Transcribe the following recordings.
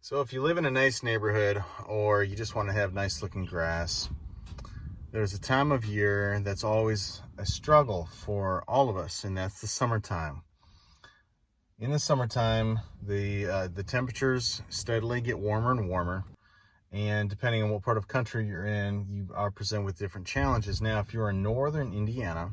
So if you live in a nice neighborhood or you just want to have nice looking grass, there's a time of year that's always a struggle for all of us, and that's the summertime. In the summertime, the temperatures steadily get warmer and warmer, and depending on what part of country you're in, you are presented with different challenges. Now, if you're in northern Indiana,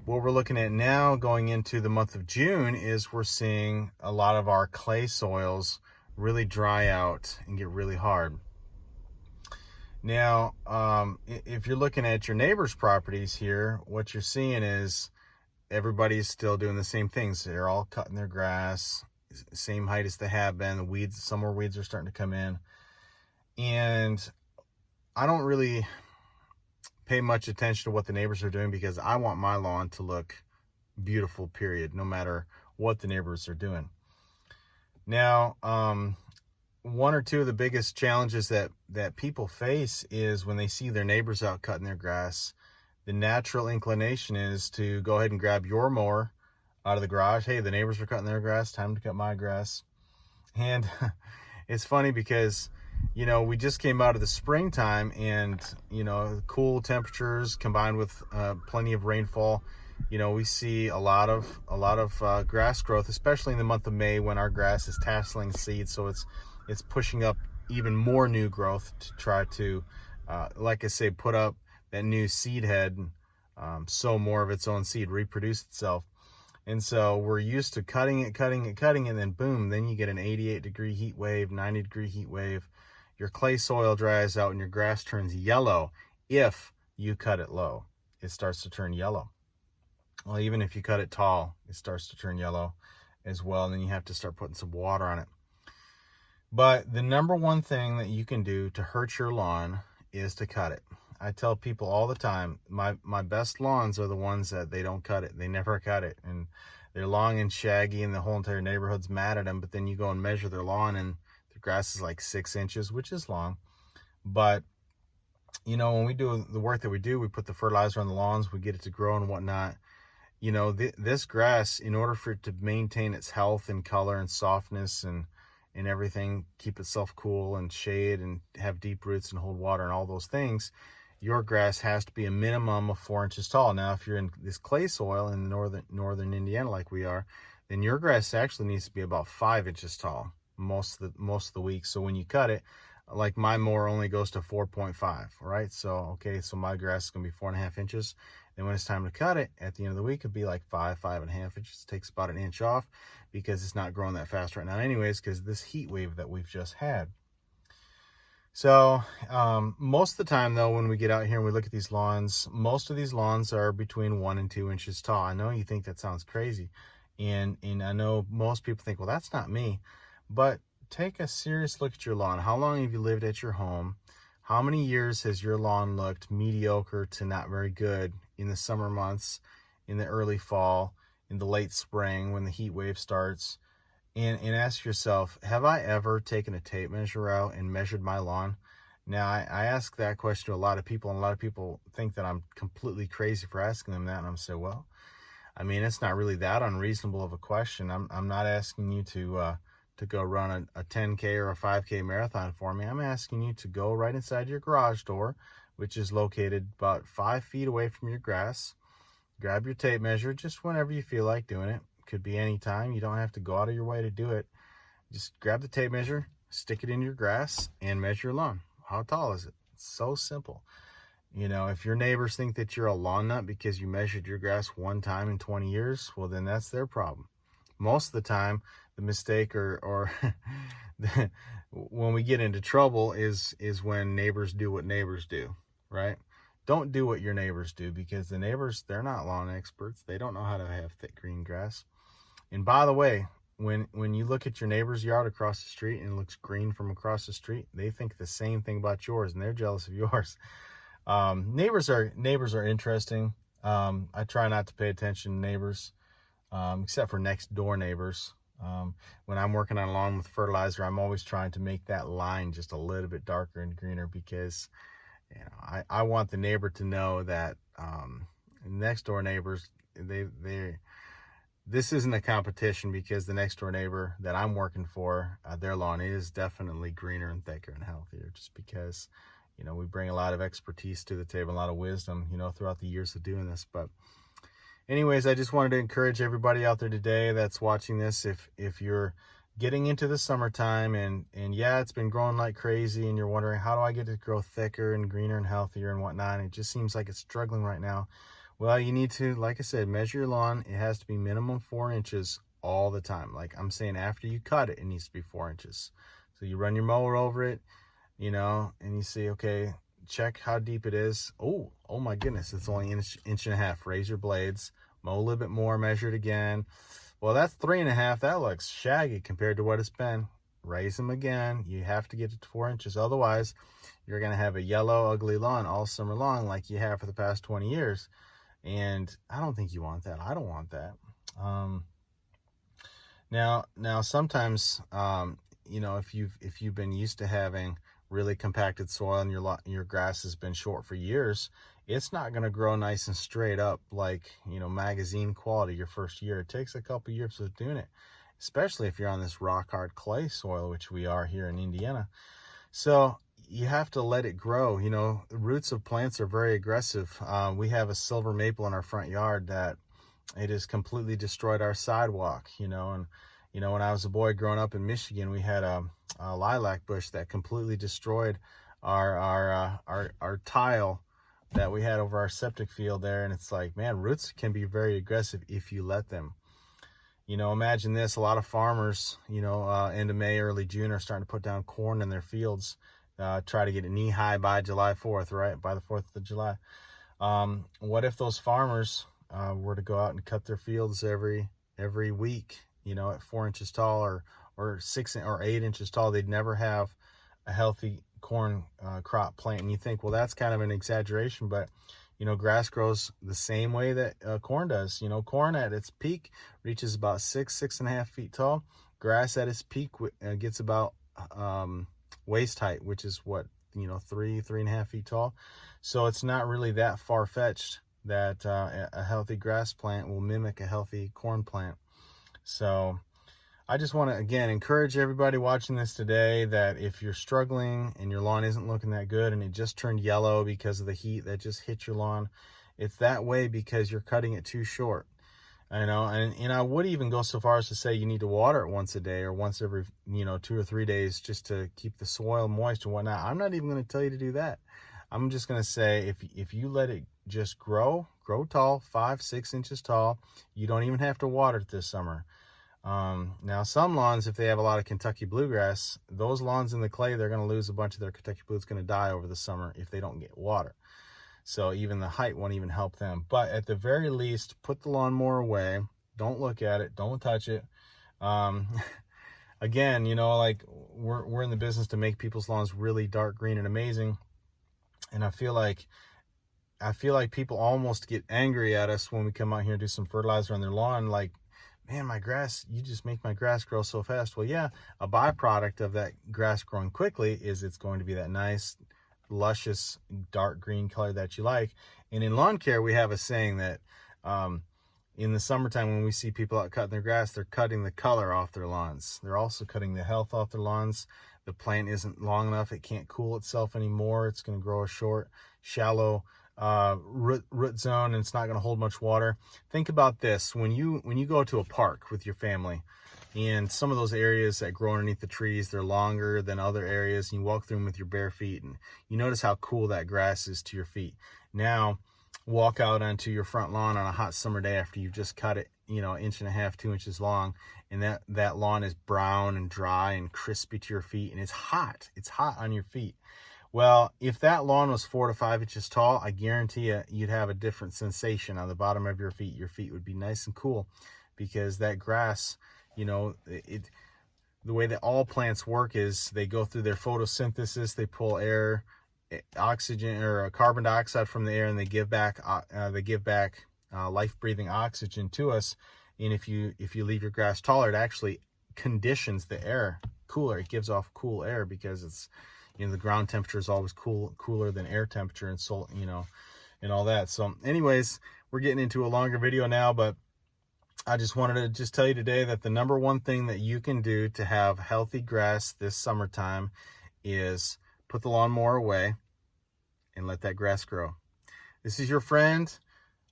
what we're looking at now going into the month of June is we're seeing a lot of our clay soils really dry out and get really hard. Now, if you're looking at your neighbor's properties here, what you're seeing is everybody's still doing the same things. They're all cutting their grass, same height as they have been. The weeds, some more weeds are starting to come in. And I don't really pay much attention to what the neighbors are doing because I want my lawn to look beautiful, period, no matter what the neighbors are doing. Now, one or two of the biggest challenges that people face is when they see their neighbors out cutting their grass, the natural inclination is to go ahead and grab your mower out of the garage. Hey, the neighbors are cutting their grass, time to cut my grass. And it's funny because, we just came out of the springtime and, cool temperatures combined with plenty of rainfall. We see a lot of grass growth, especially in the month of May when our grass is tasseling seeds. So it's pushing up even more new growth to try to, like I say, put up that new seed head, sow more of its own seed, reproduce itself. And so we're used to cutting it, and then boom, then you get an 88-degree heat wave, 90-degree heat wave. Your clay soil dries out and your grass turns yellow. If you cut it low, it starts to turn yellow. Well, even if you cut it tall, it starts to turn yellow as well. And then you have to start putting some water on it. But the number one thing that you can do to hurt your lawn is to cut it. I tell people all the time, my best lawns are the ones that they don't cut it. They never cut it. And they're long and shaggy and the whole entire neighborhood's mad at them. But then you go and measure their lawn and the grass is like 6 inches, which is long. But, when we do the work that we do, we put the fertilizer on the lawns, we get it to grow and whatnot. This grass, in order for it to maintain its health and color and softness and everything, keep itself cool and shade and have deep roots and hold water and all those things, your grass has to be a minimum of 4 inches tall. Now, if you're in this clay soil in northern Indiana like we are, then your grass actually needs to be about 5 inches tall most of the week. So when you cut it, like my mower only goes to 4.5, right? So my grass is gonna be 4.5 inches. And when it's time to cut it at the end of the week, it'd be like 5.5 inches. It takes about an inch off because it's not growing that fast right now anyways, because this heat wave that we've just had. So most of the time though, when we get out here and we look at these lawns, most of these lawns are between 1 and 2 inches tall. I know you think that sounds crazy. And I know most people think, well, that's not me. But take a serious look at your lawn. How long have you lived at your home? How many years has your lawn looked mediocre to not very good in the summer months, in the early fall, in the late spring when the heat wave starts? And ask yourself, have I ever taken a tape measure out and measured my lawn? Now, I ask that question to a lot of people, and a lot of people think that I'm completely crazy for asking them that. And I'm saying, well, it's not really that unreasonable of a question. I'm not asking you to go run a 10K or a 5K marathon for me. I'm asking you to go right inside your garage door, which is located about 5 feet away from your grass. Grab your tape measure just whenever you feel like doing it. Could be any time. You don't have to go out of your way to do it. Just grab the tape measure, stick it in your grass, and measure your lawn. How tall is it? It's so simple. If your neighbors think that you're a lawn nut because you measured your grass one time in 20 years, well, then that's their problem. Most of the time, the mistake or when we get into trouble is when neighbors do what neighbors do, right? Don't do what your neighbors do, because the neighbors, they're not lawn experts. They don't know how to have thick green grass. And by the way, when you look at your neighbor's yard across the street and it looks green from across the street, they think the same thing about yours and they're jealous of yours. Neighbors are interesting. I try not to pay attention to neighbors, except for next door neighbors. When I'm working on a lawn with fertilizer, I'm always trying to make that line just a little bit darker and greener, because I want the neighbor to know that next door neighbors, this isn't a competition, because the next door neighbor that I'm working for, their lawn is definitely greener and thicker and healthier, just because, we bring a lot of expertise to the table, a lot of wisdom, throughout the years of doing this. But anyways, I just wanted to encourage everybody out there today that's watching this, if you're getting into the summertime and yeah, it's been growing like crazy, and you're wondering, how do I get it to grow thicker and greener and healthier and whatnot, and it just seems like it's struggling right now. Well, you need to, like I said, measure your lawn. It has to be minimum 4 inches all the time. Like I'm saying, after you cut it, it needs to be 4 inches. So you run your mower over it, and you see, okay, check how deep it is. Oh my goodness, it's only an inch and a half. Raise your blades, mow a little bit more, measure it again. Well, that's 3.5. That looks shaggy compared to what it's been. Raise them again. You have to get it to 4 inches. Otherwise, you're going to have a yellow, ugly lawn all summer long, like you have for the past 20 years. And I don't think you want that. I don't want that. Now, sometimes, if you've been used to having really compacted soil and your grass has been short for years, it's not going to grow nice and straight up like, magazine quality your first year. It takes a couple years of doing it, especially if you're on this rock hard clay soil, which we are here in Indiana. So you have to let it grow. The roots of plants are very aggressive. We have a silver maple in our front yard that it has completely destroyed our sidewalk, and when I was a boy growing up in Michigan, we had a lilac bush that completely destroyed our tile that we had over our septic field there. And it's like, man, roots can be very aggressive if you let them. Imagine this: a lot of farmers, end of May, early June, are starting to put down corn in their fields, try to get it knee high by July 4th, right? By the 4th of July. What if those farmers were to go out and cut their fields every week, at 4 inches tall or 6 or 8 inches tall? They'd never have a healthy corn crop plant. And you think, well, that's kind of an exaggeration, but grass grows the same way that corn does. Corn at its peak reaches about 6.5 feet tall. Grass at its peak gets about waist height, which is what, 3.5 feet tall. So it's not really that far-fetched that a healthy grass plant will mimic a healthy corn plant. So I just want to, again, encourage everybody watching this today that if you're struggling and your lawn isn't looking that good and it just turned yellow because of the heat that just hit your lawn, it's that way because you're cutting it too short. And I would even go so far as to say you need to water it once a day or once every 2 or 3 days, just to keep the soil moist and whatnot. I'm not even going to tell you to do that. I'm just going to say, if you let it just grow tall, 5-6 inches tall, you don't even have to water it this summer. Now some lawns, if they have a lot of Kentucky bluegrass, those lawns in the clay, they're going to lose a bunch of their Kentucky blue. It's going to die over the summer if they don't get water. So even the height won't even help them. But at the very least, put the lawnmower away. Don't look at it. Don't touch it. Again, like we're in the business to make people's lawns really dark green and amazing. And I feel like people almost get angry at us when we come out here and do some fertilizer on their lawn. Like, man, you just make my grass grow so fast. Well, yeah, a byproduct of that grass growing quickly is it's going to be that nice, luscious, dark green color that you like. And in lawn care, we have a saying that in the summertime, when we see people out cutting their grass, they're cutting the color off their lawns. They're also cutting the health off their lawns. The plant isn't long enough. It can't cool itself anymore. It's going to grow a short, shallow root zone, and it's not going to hold much water. Think about this: when you go to a park with your family, and some of those areas that grow underneath the trees, they're longer than other areas, and you walk through them with your bare feet, and you notice how cool that grass is to your feet. Now walk out onto your front lawn on a hot summer day after you've just cut it, 1.5 2 inches long, and that lawn is brown and dry and crispy to your feet, and it's hot on your feet. Well, if that lawn was 4 to 5 inches tall, I guarantee you'd have a different sensation on the bottom of your feet. Your feet would be nice and cool, because that grass, the way that all plants work is they go through their photosynthesis. They pull air, oxygen, or carbon dioxide from the air, and they give back life-breathing oxygen to us. And if you leave your grass taller, it actually conditions the air cooler. It gives off cool air because it's, the ground temperature is always cooler than air temperature, and so, and all that. So anyways, we're getting into a longer video now, but I just wanted to just tell you today that the number one thing that you can do to have healthy grass this summertime is put the lawnmower away and let that grass grow. This is your friend,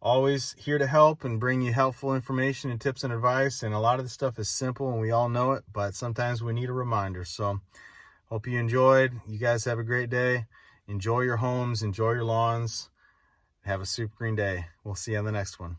always here to help and bring you helpful information and tips and advice. And a lot of the stuff is simple and we all know it, but sometimes we need a reminder. So hope you enjoyed. You guys have a great day. Enjoy your homes, enjoy your lawns. Have a super green day. We'll see you on the next one.